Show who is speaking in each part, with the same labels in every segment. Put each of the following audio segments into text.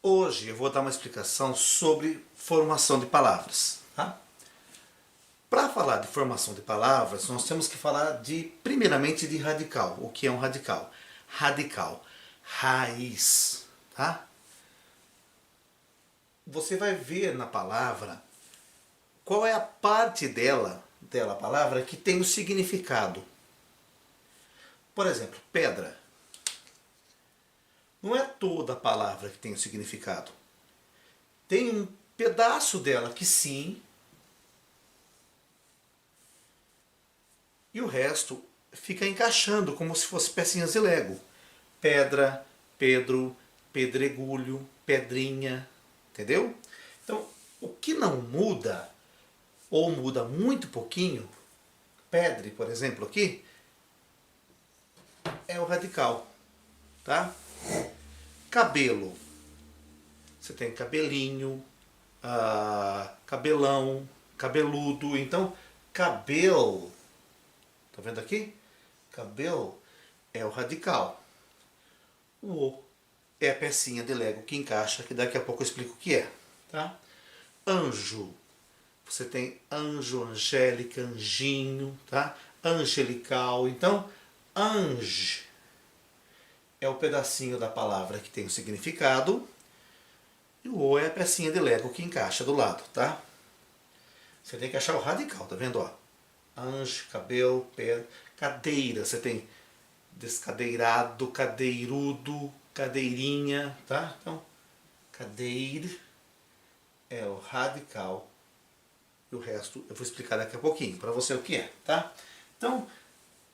Speaker 1: Hoje eu vou dar uma explicação sobre formação de palavras. Tá? Para falar de formação de palavras, nós temos que falar primeiramente de radical. O que é um radical? Radical, raiz. Tá? Você vai ver na palavra qual é a parte dela, a palavra, que tem o significado. Por exemplo, pedra. Não é toda a palavra que tem o significado. Tem um pedaço dela que sim, e o resto fica encaixando como se fosse pecinhas de Lego. Pedra, Pedro, pedregulho, pedrinha, entendeu? Então, o que não muda, ou muda muito pouquinho, pedre, por exemplo, aqui, é o radical, tá? Cabelo. Você tem cabelinho, cabelão, cabeludo. Então, cabelo, tá vendo aqui? Cabelo é o radical. O é a pecinha de Lego que encaixa, que daqui a pouco eu explico o que é. Tá? Anjo. Você tem anjo, angélica, anjinho, tá? Angelical. Então, ange é o pedacinho da palavra que tem o significado. E o O é a pecinha de Lego que encaixa do lado, tá? Você tem que achar o radical, tá vendo? Ó? Anjo, cabelo, pé, cadeira. Você tem descadeirado, cadeirudo, cadeirinha, tá? Então, cadeira é o radical. E o resto eu vou explicar daqui a pouquinho para você o que é, tá? Então,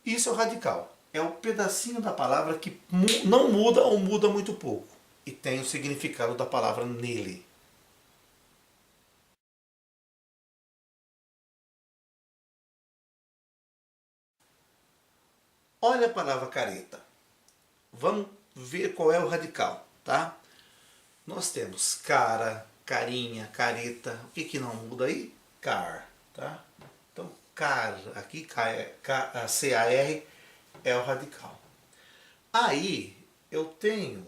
Speaker 1: isso é o radical. É o pedacinho da palavra que não muda ou muda muito pouco. E tem o significado da palavra nele. Olha a palavra careta. Vamos ver qual é o radical, tá? Nós temos cara, carinha, careta. O que que não muda aí? Car, tá? Então, car, aqui C-A-R é o radical. Aí eu tenho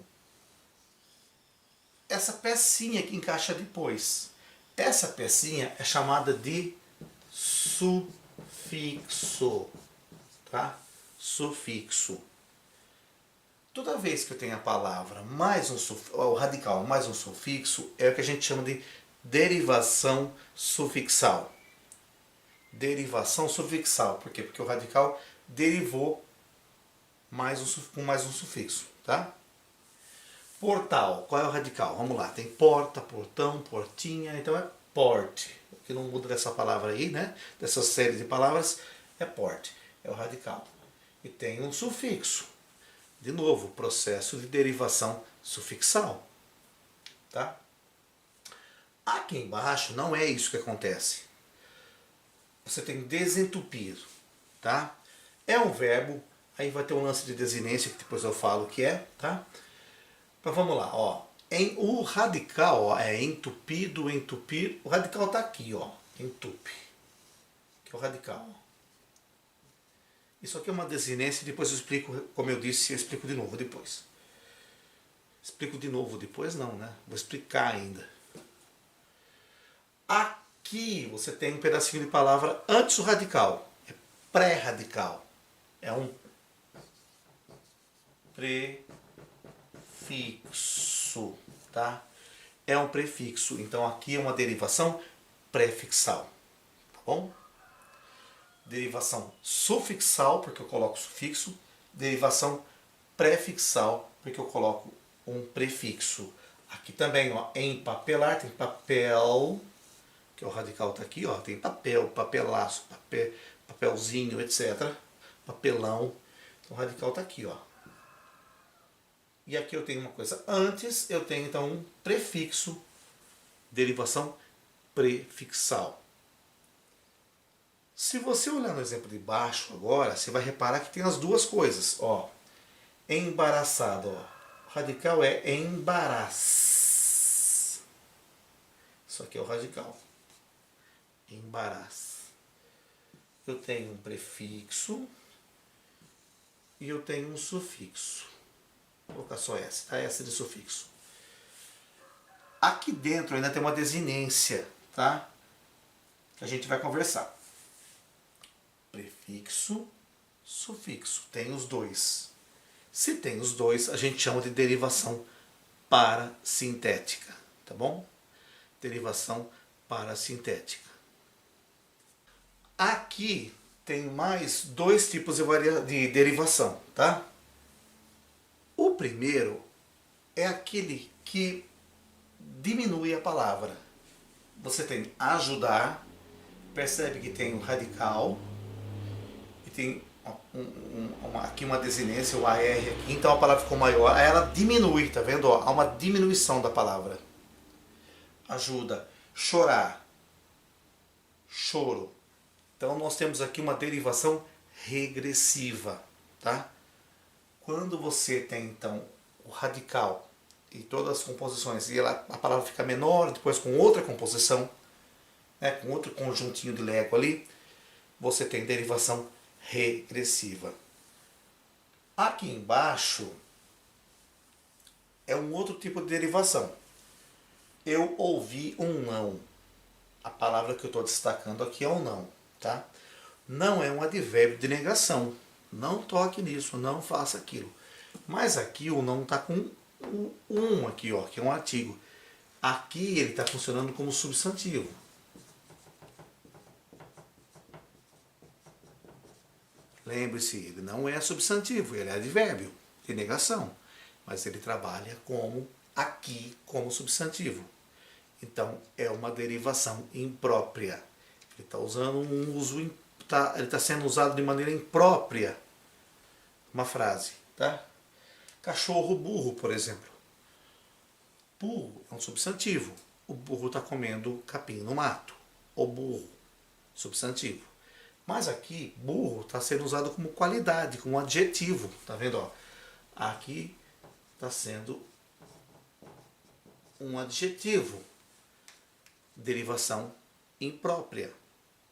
Speaker 1: essa pecinha que encaixa depois. Essa pecinha é chamada de sufixo, tá? Sufixo. Toda vez que eu tenho a palavra mais o radical mais um sufixo, é o que a gente chama de derivação sufixal. Derivação sufixal. Por quê? Porque o radical derivou com mais um sufixo, tá? Portal. Qual é o radical? Vamos lá. Tem porta, portão, portinha. Então é porte. O que não muda dessa palavra aí, né? Dessa série de palavras, é porte. É o radical. E tem um sufixo. De novo, processo de derivação sufixal. Tá? Aqui embaixo não é isso que acontece. Você tem desentupir. Tá? É um verbo. Aí vai ter um lance de desinência que depois eu falo o que é. Tá? Então vamos lá, ó. O radical, ó, é entupido, entupir. O radical está aqui, ó. Entupe. Que é o radical. Isso aqui é uma desinência, depois eu explico, como eu disse, eu explico de novo depois. Explico de novo depois não, né? Vou explicar ainda. Aqui você tem um pedacinho de palavra antes do radical. É pré-radical. É um prefixo, tá? É um prefixo, então aqui é uma derivação prefixal, tá bom? Derivação sufixal, porque eu coloco sufixo, derivação prefixal, porque eu coloco um prefixo. Aqui também, ó, empapelar, tem papel, que é o radical tá aqui, ó, tem papel, papelaço, papelzinho, etc. Papelão, então o radical tá aqui, ó. E aqui eu tenho uma coisa antes, eu tenho então um prefixo, derivação prefixal. Se você olhar no exemplo de baixo agora, você vai reparar que tem as duas coisas. Ó, embaraçado, ó. O radical é embaraço. Isso aqui é o radical. Embaraço. Eu tenho um prefixo e eu tenho um sufixo. Vou colocar só S, tá? S de sufixo. Aqui dentro ainda tem uma desinência, tá? Que a gente vai conversar. Prefixo, sufixo. Tem os dois. Se tem os dois, a gente chama de derivação parasintética, tá bom? Derivação parasintética. Aqui tem mais dois tipos de derivação, tá? O primeiro é aquele que diminui a palavra. Você tem ajudar, percebe que tem um radical e tem aqui uma desinência, o AR aqui, então a palavra ficou maior, aí ela diminui, tá vendo? Ó, há uma diminuição da palavra. Ajuda, chorar, choro. Então nós temos aqui uma derivação regressiva, tá? Quando você tem então o radical e todas as composições e a palavra fica menor, depois com outra composição, né, com outro conjuntinho de Lego ali, você tem derivação regressiva. Aqui embaixo é um outro tipo de derivação. Eu ouvi um não. A palavra que eu estou destacando aqui é um não, tá? Não é um advérbio de negação. Não toque nisso, não faça aquilo. Mas aqui o não está com um aqui, ó, que é um artigo. Aqui ele está funcionando como substantivo. Lembre-se, ele não é substantivo, ele é advérbio de negação. Mas ele trabalha aqui como substantivo. Então é uma derivação imprópria. Ele está usando um uso, ele está sendo usado de maneira imprópria. Uma frase, tá? Cachorro burro, por exemplo. Burro é um substantivo. O burro está comendo capim no mato. O burro, substantivo. Mas aqui, burro está sendo usado como qualidade, como adjetivo. Tá vendo? Ó? Aqui está sendo um adjetivo. Derivação imprópria.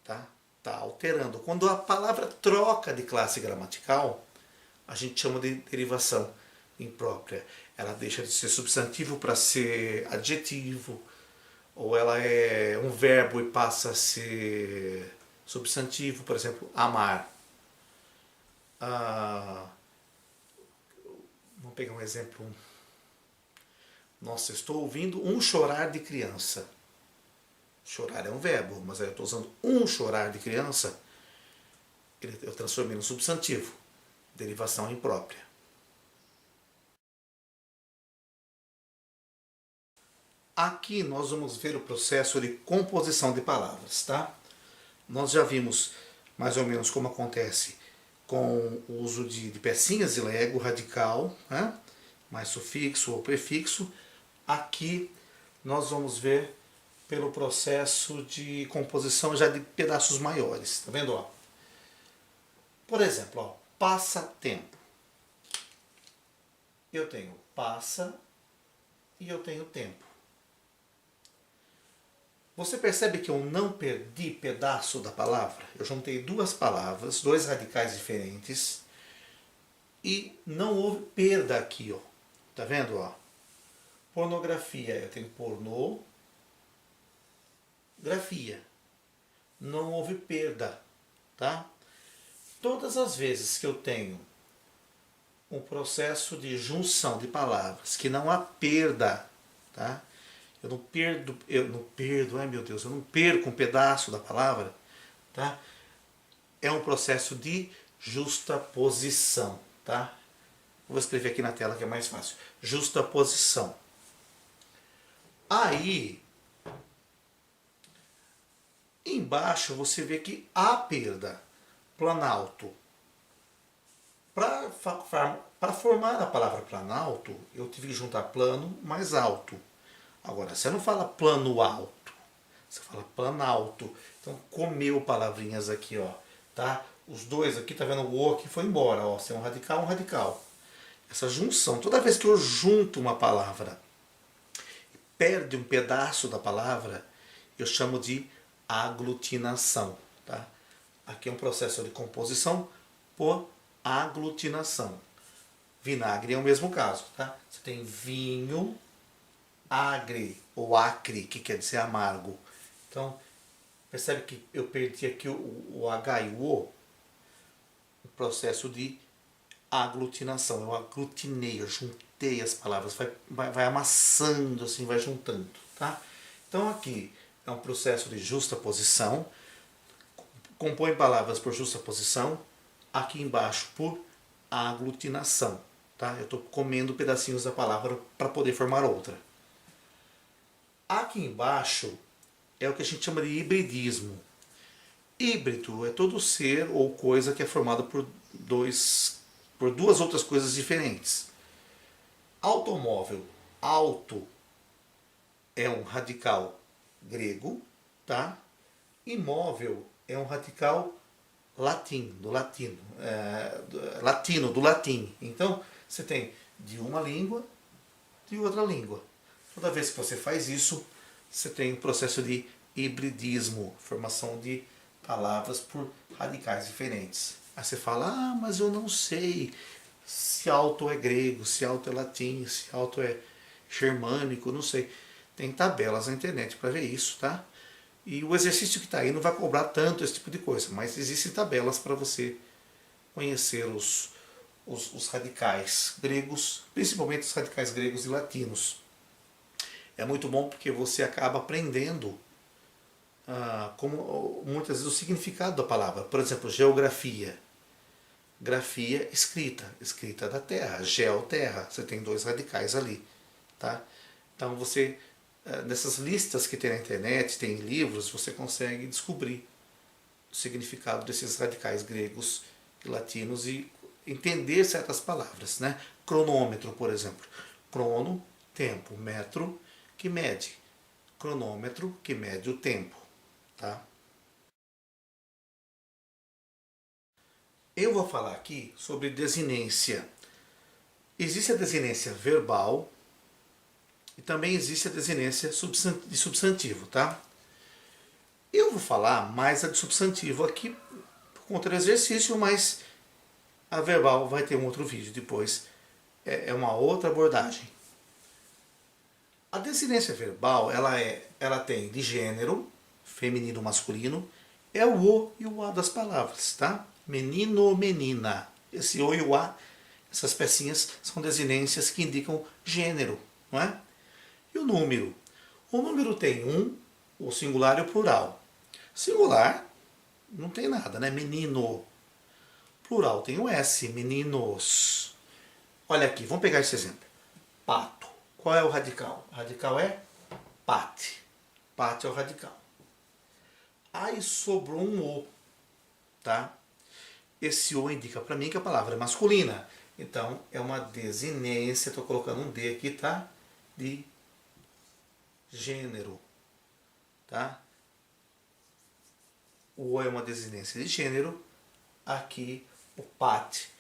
Speaker 1: Tá? Tá alterando. Quando a palavra troca de classe gramatical, a gente chama de derivação imprópria. Ela deixa de ser substantivo para ser adjetivo, ou ela é um verbo e passa a ser substantivo, por exemplo, amar. Vamos pegar um exemplo. Nossa, eu estou ouvindo um chorar de criança. Chorar é um verbo, mas aí eu estou usando um chorar de criança, eu transformei no substantivo. Derivação imprópria. Aqui nós vamos ver o processo de composição de palavras, tá? Nós já vimos mais ou menos como acontece com o uso de pecinhas de Lego, radical, né? Mais sufixo ou prefixo. Aqui nós vamos ver pelo processo de composição já de pedaços maiores, tá vendo? Ó? Por exemplo, ó, passatempo. Eu tenho passa e eu tenho tempo. Você percebe que eu não perdi pedaço da palavra? Eu juntei duas palavras, dois radicais diferentes e não houve perda aqui, ó. Tá vendo, ó? Pornografia, eu tenho pornografia. Não houve perda, tá? Todas as vezes que eu tenho um processo de junção de palavras que não há perda, tá? Eu não perdo, ai meu Deus, eu não perco um pedaço da palavra, tá? É um processo de justaposição, tá? Vou escrever aqui na tela que é mais fácil. Justaposição. Aí, embaixo você vê que há perda. Planalto. Para formar a palavra planalto, eu tive que juntar plano mais alto. Agora, você não fala plano alto, você fala planalto. Então, comeu palavrinhas aqui, ó, tá? Os dois aqui, tá vendo? O O aqui foi embora, ó. Se é um radical. Essa junção, toda vez que eu junto uma palavra e perde um pedaço da palavra, eu chamo de aglutinação, tá? Aqui é um processo de composição por aglutinação. Vinagre é o mesmo caso, tá? Você tem vinho agre ou acre, que quer dizer amargo. Então, percebe que eu perdi aqui o H e o O, o processo de aglutinação. Eu aglutinei, eu juntei as palavras, vai amassando, assim, vai juntando, tá? Então aqui é um processo de justaposição, compõe palavras por justaposição, aqui embaixo por aglutinação, tá? Eu estou comendo pedacinhos da palavra para poder formar outra. Aqui embaixo é o que a gente chama de hibridismo. Híbrido é todo ser ou coisa que é formado por duas outras coisas diferentes. Automóvel, auto, é um radical grego, tá? Imóvel é um radical latino, do latim. Então, você tem de uma língua de outra língua. Toda vez que você faz isso, você tem um processo de hibridismo, formação de palavras por radicais diferentes. Aí você fala, mas eu não sei se alto é grego, se alto é latim, se alto é germânico, não sei. Tem tabelas na internet para ver isso, tá? E o exercício que está aí não vai cobrar tanto esse tipo de coisa, mas existem tabelas para você conhecer os radicais gregos, principalmente os radicais gregos e latinos. É muito bom porque você acaba aprendendo como muitas vezes o significado da palavra. Por exemplo, geografia. Grafia, escrita da terra, geoterra. Você tem dois radicais ali, tá? Então você, nessas listas que tem na internet, tem livros, você consegue descobrir o significado desses radicais gregos e latinos e entender certas palavras, né? Cronômetro, por exemplo. Crono, tempo, metro, que mede. Cronômetro, que mede o tempo, tá? Eu vou falar aqui sobre desinência. Existe a desinência verbal e também existe a desinência de substantivo, tá? Eu vou falar mais a de substantivo aqui por conta do exercício, mas a verbal vai ter um outro vídeo depois. É uma outra abordagem. A desinência verbal, ela tem de gênero, feminino, masculino, é o O e o A das palavras, tá? Menino, menina. Esse O e o A, essas pecinhas são desinências que indicam gênero, não é? E o número? O número tem o singular e o plural. Singular, não tem nada, né? Menino. Plural tem o S, meninos. Olha aqui, vamos pegar esse exemplo. Pato. Qual é o radical? O radical é pate. Pate é o radical. Aí sobrou um O, tá? Esse O indica para mim que a palavra é masculina. Então é uma desinência, estou colocando um D aqui, tá? De gênero, tá? O O é uma desinência de gênero. Aqui o pate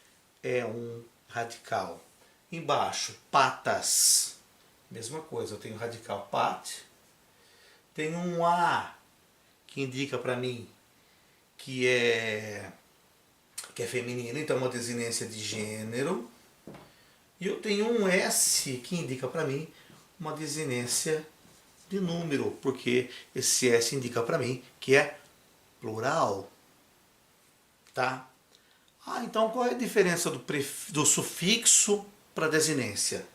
Speaker 1: é um radical. Embaixo, patas. Mesma coisa, eu tenho o radical pate. Tenho um A que indica para mim que é feminino, então é uma desinência de gênero. E eu tenho um S que indica para mim uma desinência de número, porque esse S indica para mim que é plural. Tá? Então qual é a diferença do sufixo para desinência?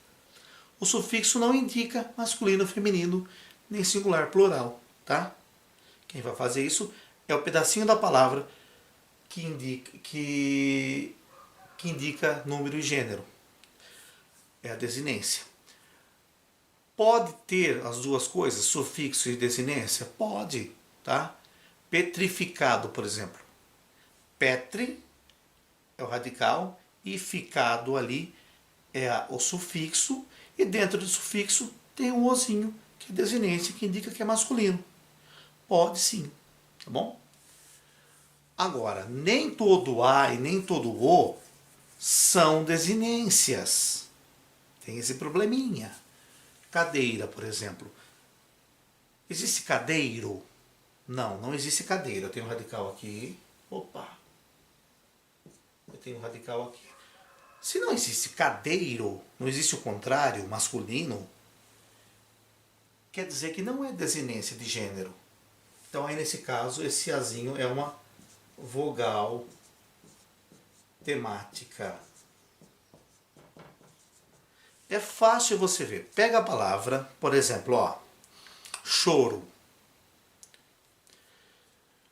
Speaker 1: O sufixo não indica masculino, feminino, nem singular, plural, tá? Quem vai fazer isso é o pedacinho da palavra que indica número e gênero. É a desinência. Pode ter as duas coisas, sufixo e desinência? Pode, tá? Petrificado, por exemplo. Petri é o radical e ficado ali é o sufixo, e dentro do sufixo tem um ozinho, que é desinência, que indica que é masculino. Pode sim, tá bom? Agora, nem todo A e nem todo O são desinências. Tem esse probleminha. Cadeira, por exemplo. Existe cadeiro? Não, não existe cadeira. Eu tenho um radical aqui. Opa! Eu tenho um radical aqui. Se não existe cadeiro, não existe o contrário, masculino, quer dizer que não é desinência de gênero. Então aí nesse caso, esse azinho é uma vogal temática. É fácil você ver. Pega a palavra, por exemplo, ó, choro.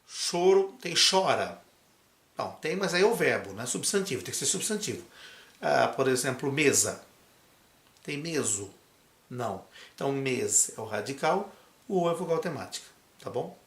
Speaker 1: Choro tem chora. Não, tem, mas aí é o verbo, não é substantivo, tem que ser substantivo. Por exemplo, mesa. Tem meso? Não. Então, mes é o radical, o é a vogal temática, tá bom?